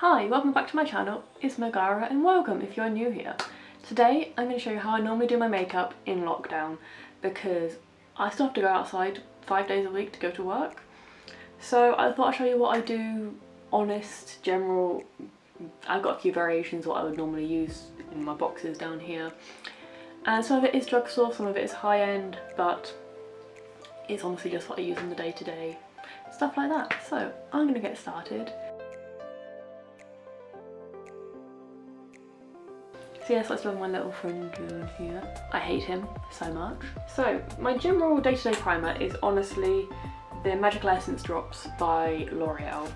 Hi, welcome back to my channel. It's Mascara and welcome if you're new here. Today I'm going to show you how I normally do my makeup in lockdown because I still have to go outside 5 days a week to go to work. So I thought I'd show you what I do, honest, general. I've got a few variations of what I would normally use in my boxes down here. And some of it is drugstore, some of it is high-end, but it's honestly just what I use on the day-to-day, stuff like that. So I'm going to get started. So yes, let's do my little friend here. I hate him so much. So my general day-to-day primer is honestly the Magical Essence Drops by L'Oreal.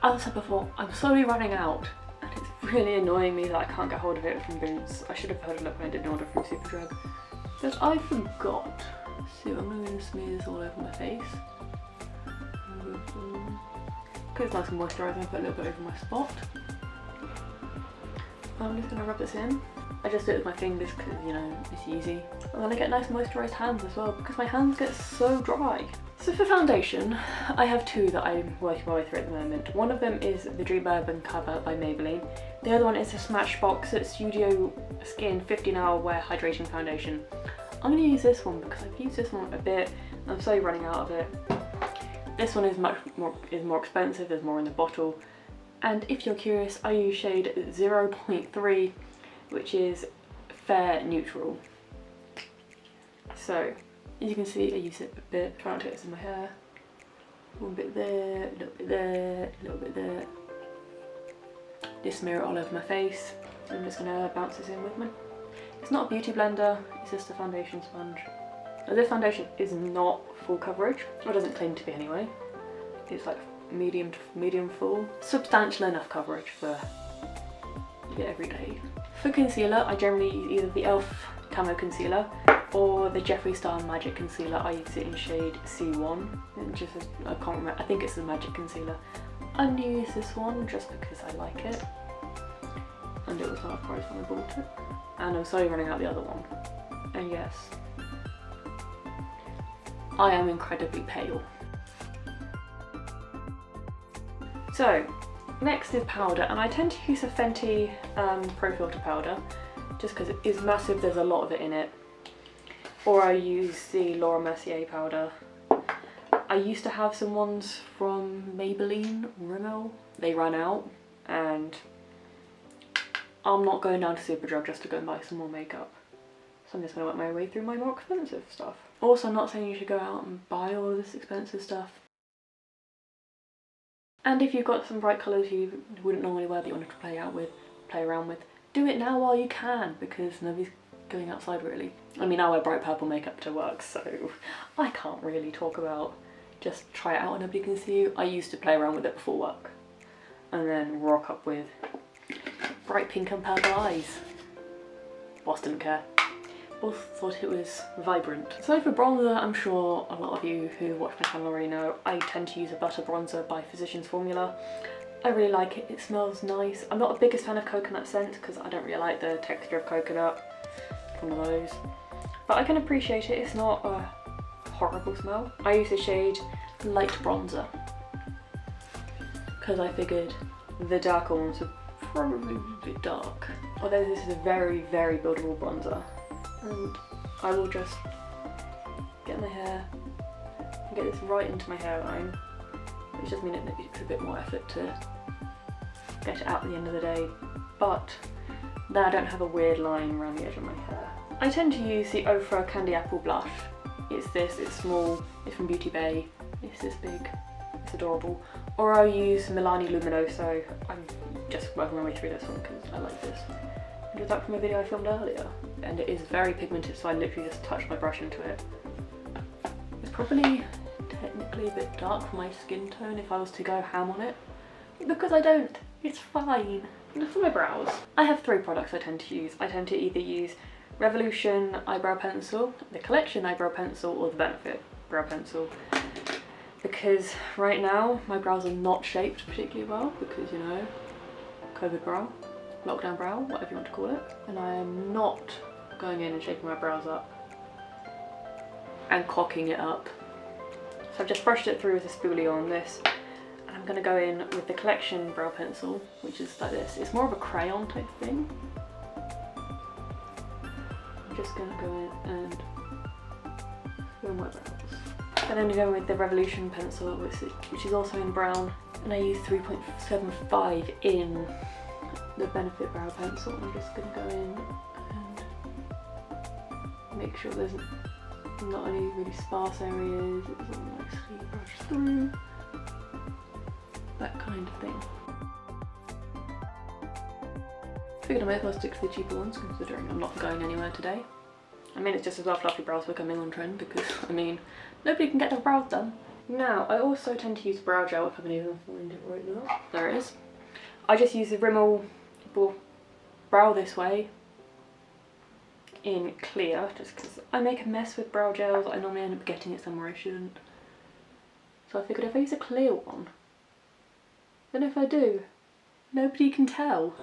As I said before, I'm slowly running out and it's really annoying me that I can't get hold of it from Boots. I should have had a look when I did an order from Superdrug. But I forgot. So I'm going to smear this all over my face. Because it's nice and moisturising, I put a little bit over my spot. I'm just going to rub this in. I just do it with my fingers because, you know, it's easy. And then I get nice moisturised hands as well because my hands get so dry. So for foundation, I have two that I'm working my way through at the moment. One of them is the Dream Urban Cover by Maybelline. The other one is the Smashbox Studio Skin 15-Hour Wear Hydrating Foundation. I'm going to use this one because I've used this one a bit and I'm slowly running out of it. This one is more expensive, there's more in the bottle. And if you're curious, I use shade 0.3, which is Fair Neutral. So, as you can see, I use it a bit, try not to get this in my hair. A little bit there, a little bit there, a little bit there. Just smear it all over my face. I'm just going to bounce this in with me. It's not a beauty blender, it's just a foundation sponge. Now, this foundation is not full coverage, or doesn't claim to be anyway. It's like medium full. Substantial enough coverage for every day. For concealer, I generally use either the e.l.f. Camo Concealer or the Jeffree Star Magic Concealer. I use it in shade C1. I can't remember, I think it's the Magic Concealer. I'm going to use this one just because I like it. And it was half price when I bought it. And I'm slowly running out the other one. And yes, I am incredibly pale. So, next is powder, and I tend to use a Fenty Pro Filter powder, just because it is massive, there's a lot of it in it. Or I use the Laura Mercier powder. I used to have some ones from Maybelline, Rimmel. They ran out, and I'm not going down to Superdrug just to go and buy some more makeup. So I'm just going to work my way through my more expensive stuff. Also, I'm not saying you should go out and buy all this expensive stuff. And if you've got some bright colours you wouldn't normally wear that you wanted to play around with, do it now while you can, because nobody's going outside really. I mean, I wear bright purple makeup to work, so I can't really talk about just try it out and nobody can see you. I used to play around with it before work and then rock up with bright pink and purple eyes. Boss didn't care. Both thought it was vibrant. So for bronzer, I'm sure a lot of you who watch my channel already know, I tend to use a butter bronzer by Physicians Formula. I really like it, it smells nice. I'm not the biggest fan of coconut scent because I don't really like the texture of coconut. One of those. But I can appreciate it, it's not a horrible smell. I use the shade Light Bronzer because I figured the darker ones would probably be a bit dark. Although this is a very, very buildable bronzer. And I will just get my hair and get this right into my hairline, which does mean it takes a bit more effort to get it out at the end of the day, but then I don't have a weird line around the edge of my hair. I tend to use the Ofra Candy Apple Blush. It's this, it's small, it's from Beauty Bay, it's this big, it's adorable. Or I'll use Milani Luminoso. I'm just working my way through this one because I like this. It was that from a video I filmed earlier, and it is very pigmented, so I literally just touch my brush into it. It's probably technically a bit dark for my skin tone if I was to go ham on it, because I don't. It's fine. And for my brows, I have three products I tend to use. I tend to either use Revolution Eyebrow Pencil, the Collection Eyebrow Pencil, or the Benefit Brow Pencil, because right now my brows are not shaped particularly well because, you know, COVID brow. Lockdown brow, whatever you want to call it, and I am not going in and shaping my brows up and cocking it up. So I've just brushed it through with a spoolie on this, and I'm gonna go in with the Collection brow pencil, which is like this. It's more of a crayon type thing. I'm just gonna go in and fill my brows. And then go with the Revolution pencil, which is also in brown. And I use 3.75 in the Benefit brow pencil. I'm just gonna go in and make sure there's not any really sparse areas. It's all nicely brushed through. That kind of thing. Figured I might as well stick to the cheaper ones considering I'm not going anywhere today. I mean, it's just as well fluffy brows becoming on trend because, I mean, nobody can get their brows done. Now, I also tend to use brow gel if I can even find it right now. There it is. I just use the Rimmel Brow This Way in clear, just because I make a mess with brow gels. I normally end up getting it somewhere I shouldn't. So I figured if I use a clear one, then if I do, nobody can tell.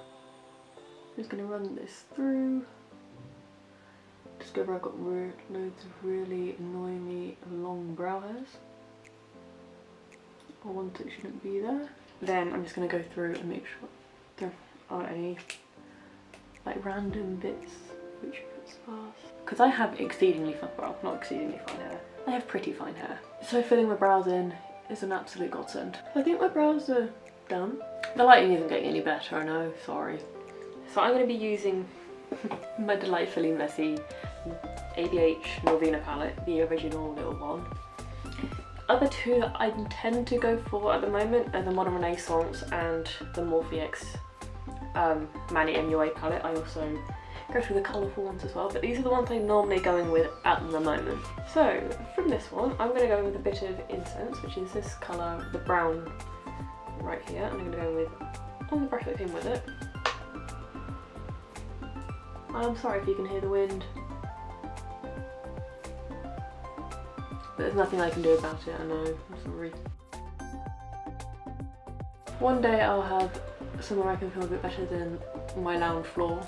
I'm just going to run this through. Discover I've got loads of really annoyingly long brow hairs, or ones that shouldn't be there. Then I'm just going to go through and make sure there aren't any like random bits which are sparse. Because I have exceedingly fine, well, not exceedingly fine hair, I have pretty fine hair. So filling my brows in is an absolute godsend. I think my brows are done. The lighting isn't getting any better, I know, sorry. So I'm going to be using my delightfully messy ABH Norvina palette, the original little one. Other two that I tend to go for at the moment are the Modern Renaissance and the Morphe X Mani MUA palette. I also go through the colourful ones as well, but these are the ones I'm normally going with at the moment. So from this one, I'm going to go with a bit of Incense, which is this colour, the brown right here, and I'm going to go with on the brush that came with it. I'm sorry if you can hear the wind, but there's nothing I can do about it, I know, I'm sorry. One day I'll have somewhere I can film a bit better than my lounge floor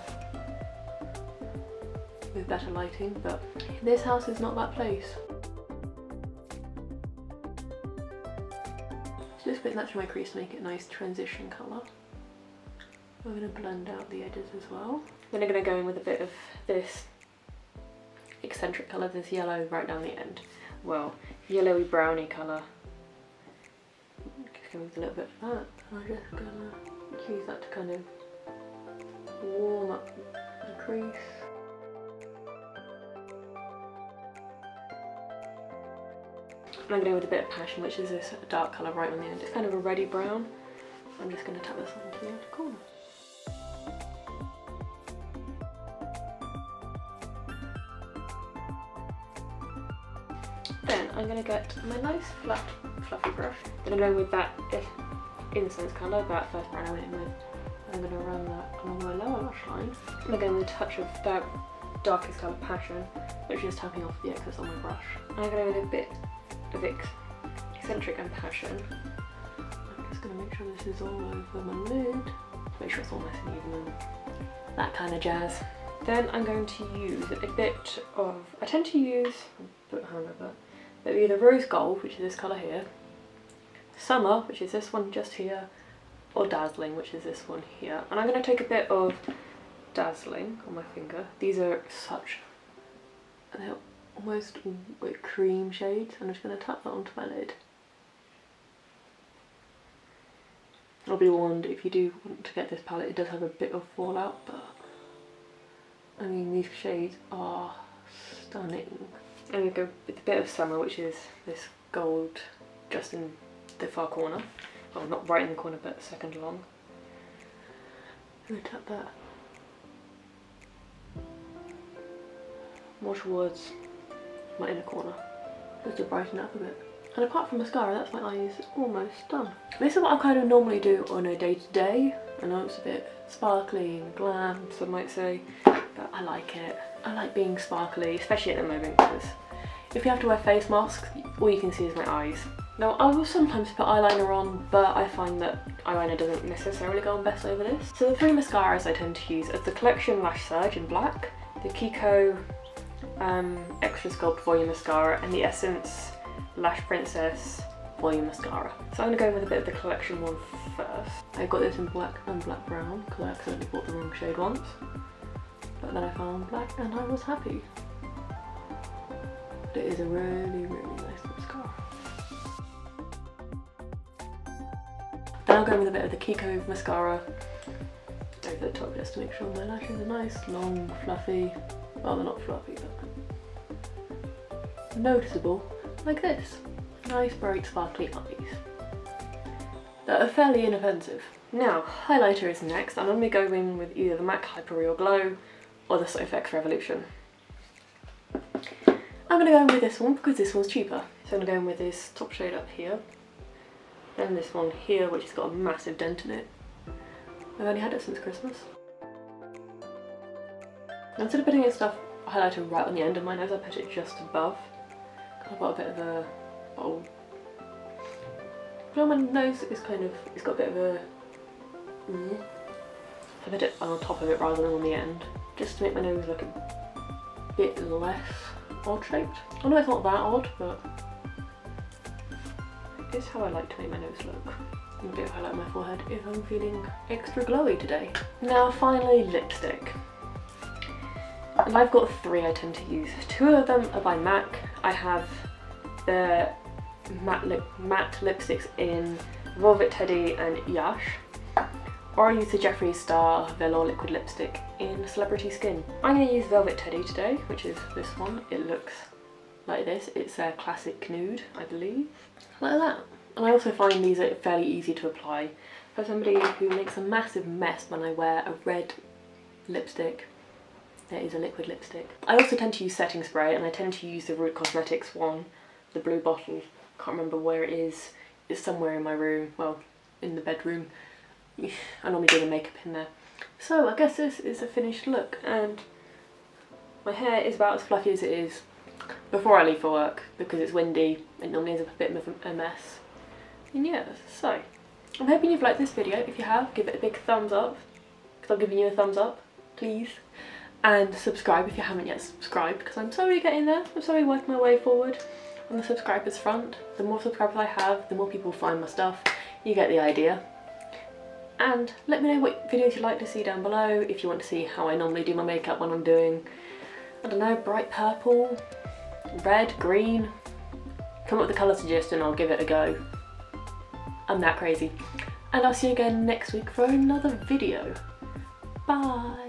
with better lighting, but this house is not that place. So just putting that through my crease to make it a nice transition colour. We're going to blend out the edges as well. Then I'm going to go in with a bit of this eccentric colour, this yellow right down the end. Well, yellowy browny colour. Just go with a little bit of that. I'm just going to use that to kind of warm up the crease. And I'm going to go with a bit of Passion, which is this dark colour right on the end. It's kind of a reddy brown. I'm just going to tap this onto the outer corner. Then I'm going to get my nice flat fluffy brush. I'm going to go with that Incense colour, that first brown I went in with. I'm going to run that along my lower lash line. I'm going to go with a touch of that darkest colour Passion, which is tapping off the excess on my brush. And I'm going to go with a bit of Eccentric and Passion. I'm just going to make sure this is all over my lid. Make sure it's all nice and even and that kind of jazz. Then I'm going to use a bit of, I tend to use, put my hand over, but either Rose Gold, which is this colour here, Summer, which is this one just here, or Dazzling, which is this one here. And I'm going to take a bit of Dazzling on my finger. These are such, they're almost like cream shades. I'm just going to tap that onto my lid. I'll be warned, if you do want to get this palette, it does have a bit of fallout, but I mean, these shades are stunning. I'm going to go with a bit of Summer, which is this gold just in the far corner. Well, not right in the corner, but second along. I'm going to tap that more towards my inner corner, just to brighten it up a bit. And apart from mascara, that's my eyes almost done. This is what I kind of normally do on a day-to-day. I know it's a bit sparkly and glam, some might say, but I like it. I like being sparkly, especially at the moment, because if you have to wear face masks, all you can see is my eyes. Now, I will sometimes put eyeliner on, but I find that eyeliner doesn't necessarily go on best over this. So the three mascaras I tend to use are the Collection Lash Surge in black, the Kiko Extra Sculpt Volume Mascara, and the Essence Lash Princess volume mascara. So I'm going to go with a bit of the collection one first. I got this in black and black brown because I accidentally bought the wrong shade once. But then I found black and I was happy. But it is a really, really nice mascara. Then I'll go with a bit of the Kiko mascara over the top just to make sure my lashes are nice, long, fluffy. Well, they're not fluffy, but noticeable, like this. Nice, bright, sparkly eyes that are fairly inoffensive. Now, highlighter is next. I'm going to be going with either the MAC Hyper Real Glow or the Soph X Revolution. I'm going to go in with this one because this one's cheaper. So I'm going to go in with this top shade up here, and this one here, which has got a massive dent in it. I've only had it since Christmas. Instead of putting in stuff highlighter right on the end of my nose, I put it just above. I've got a bit of a bold. But my nose is kind of, it's got a bit of a. I put it on top of it rather than on the end, just to make my nose look a bit less odd shaped. I know it's not that odd, but it's how I like to make my nose look. And a bit of highlight on my forehead if I'm feeling extra glowy today. Now finally, lipstick. And I've got 3 I tend to use. 2 of them are by MAC. I have the matte lipsticks in Velvet Teddy and Yash. Or I use the Jeffree Star Velour Liquid Lipstick in Celebrity Skin. I'm going to use Velvet Teddy today, which is this one. It looks like this. It's a classic nude, I believe. Like that. And I also find these are fairly easy to apply. For somebody who makes a massive mess when I wear a red lipstick, there is a liquid lipstick. I also tend to use setting spray, and I tend to use the Root Cosmetics one, the blue bottle. Can't remember where it is. It's somewhere in my room, well, in the bedroom. I normally do the makeup in there. So I guess this is a finished look, and my hair is about as fluffy as it is before I leave for work because it's windy. It normally is a bit of a mess. And yeah, so I'm hoping you've liked this video. If you have, give it a big thumbs up, because I'm giving you a thumbs up, please. And subscribe if you haven't yet subscribed, because I'm slowly getting there. I'm slowly working my way forward on the subscribers front. The more subscribers I have, the more people find my stuff. You get the idea. And let me know what videos you'd like to see down below. If you want to see how I normally do my makeup when I'm doing, I don't know, bright purple, red, green. Come up with the colour suggestion, I'll give it a go. I'm that crazy. And I'll see you again next week for another video. Bye!